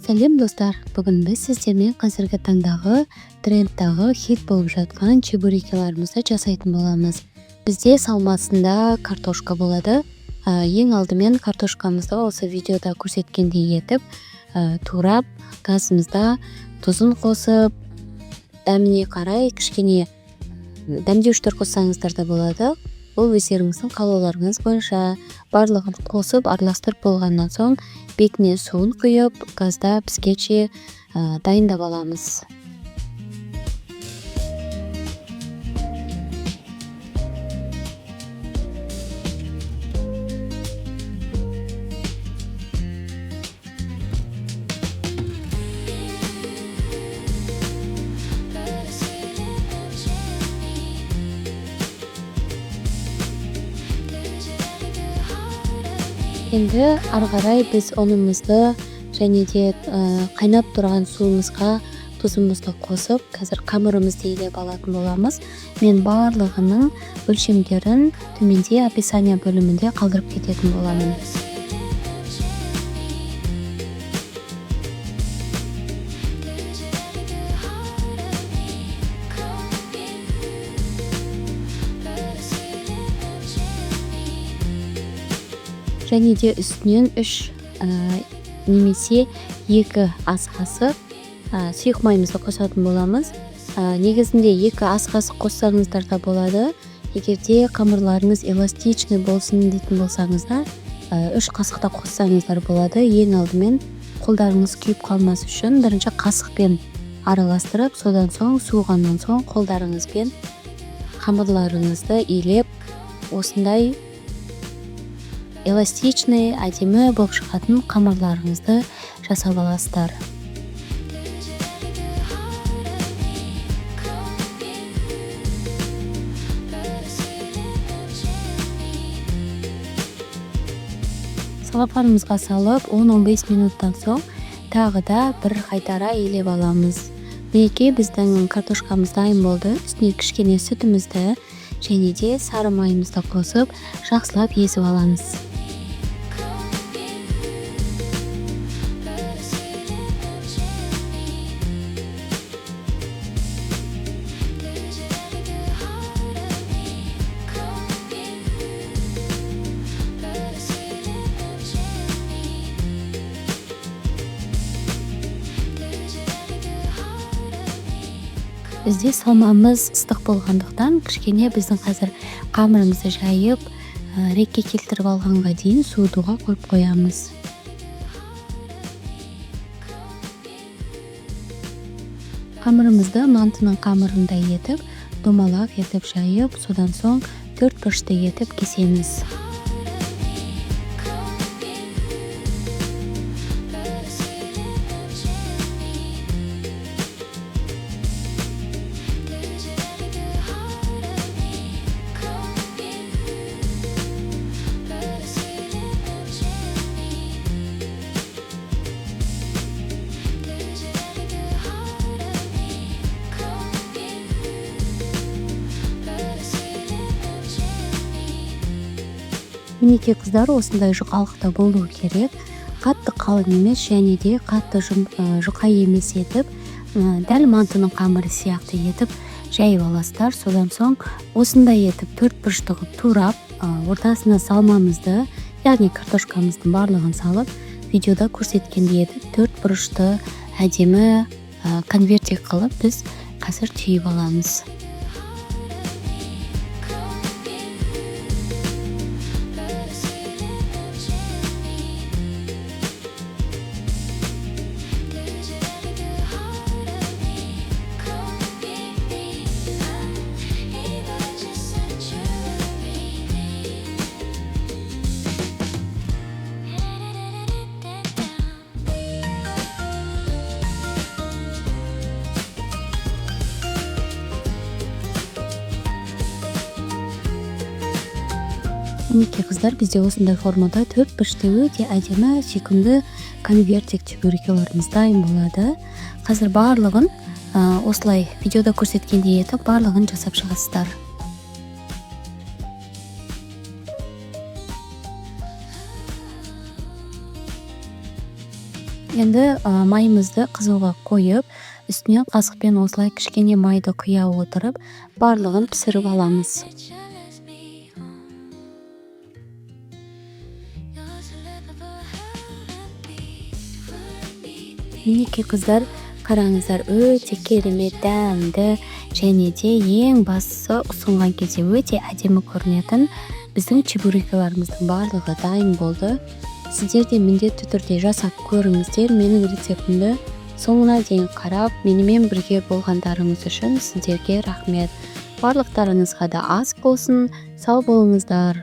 Сәлем достар, бүгін біз сіздермен қазіргі таңдағы трендтағы хит болып жатқан чебурекеларымызды жасайтын боламыз. Бізде салмасында картошка болады. Ең алдымен картошкамызды осы видеода көрсеткендей етіп, турап, газымызда тұзын қосып, дәміне қарай кішкене дәмдеуіштер қоссаңыздар да болады. Ол өздеріңіздің қалауларыңыз бойынша барлығын қосып араластырып болғаннан соң бетіне суын құйып, газда піскенше дайындап аламыз. Енді ары қарай біз ұнымызды және де қайнап тұрған суымызға тұзымызды қосып, қазір қамырымызды илеп алатын боламыз. Мен барлығының өлшемдерін төменде описание бөлімінде қалдырып кететін боламын. Және де үстінен 3 немесе 2 ас қасық сұйық майымызды қосатын боламыз. Негізінде 2 ас қасық қоссаңыздар да болады. Егерде қамырларыңыз эластичный болсын дейтін болсаңыздар, 3 қасықта қоссаңыздар болады. Ең алдымен қолдарыңыз күйіп қалмас үшін бірінші қасықпен араластырып, содан соң суығаннан соң қолдарыңызбен қамырларыңызды илеп, осындай эластичный, әдемі болып шығатын қамырларыңызды жасап аласыздар. Салапанымызға салып 10-15 минуттан соң тағы да бір қайтара илеп аламыз. Мінекей біздің картошкамыз дайын болды. Үстіне кішкене сүтімізді және де сары майымызды қосып, жақсылап езіп аламыз. Бізде салмамыз ыстық болғандықтан кішкене біздің қазір қамырымызды жайып, рекке келтіріп алғанға дейін суытуға қойып қоямыз. Қамырымызды мантының қамырындай етіп, домалақ етіп жайып, содан соң 4 бұрышты етіп кесеміз. Мінекей қыздар, осындай жұқалықта болуы керек. Қатты қалың емес және де қатты жұқа емес етіп, дәл мантының қамыры сияқты етіп жайып аласыздар. Содан соң осындай етіп 4 бұрышты қылып турап, ортасына салмамызды, яғни картошкамыздың барлығын салып, видеода көрсеткендей етіп 4 бұрышты әдемі конвертик қылып біз қазір түйіп аламыз. Мінекей қыздар, бізде осындай формада 4 бұрышты өте әдемі сүйкімді конвертик чебурекелеріміз дайын болады. Қазір барлығын осылай видеода көрсеткендей етіп барлығын жасап шығасыздар. Енді майымызды қызуға қойып, үстіне қасықпен осылай кішкене майды құя отырып, барлығын пісіріп аламыз. Мінекей қыздар, қараңыздар, өте керемет, дәмді және де ең бастысы ұсынған кезде өте әдемі көрінетін біздің чебурекаларымыздың барлығы дайын болды. Сіздер де міндетті түрде жасап көріңіздер. Менің рецептімді соңына дейін қарап, менімен бірге болғандарыңыз үшін сіздерге рахмет. Барлықтарыңызға да ас болсын. Сау болыңыздар.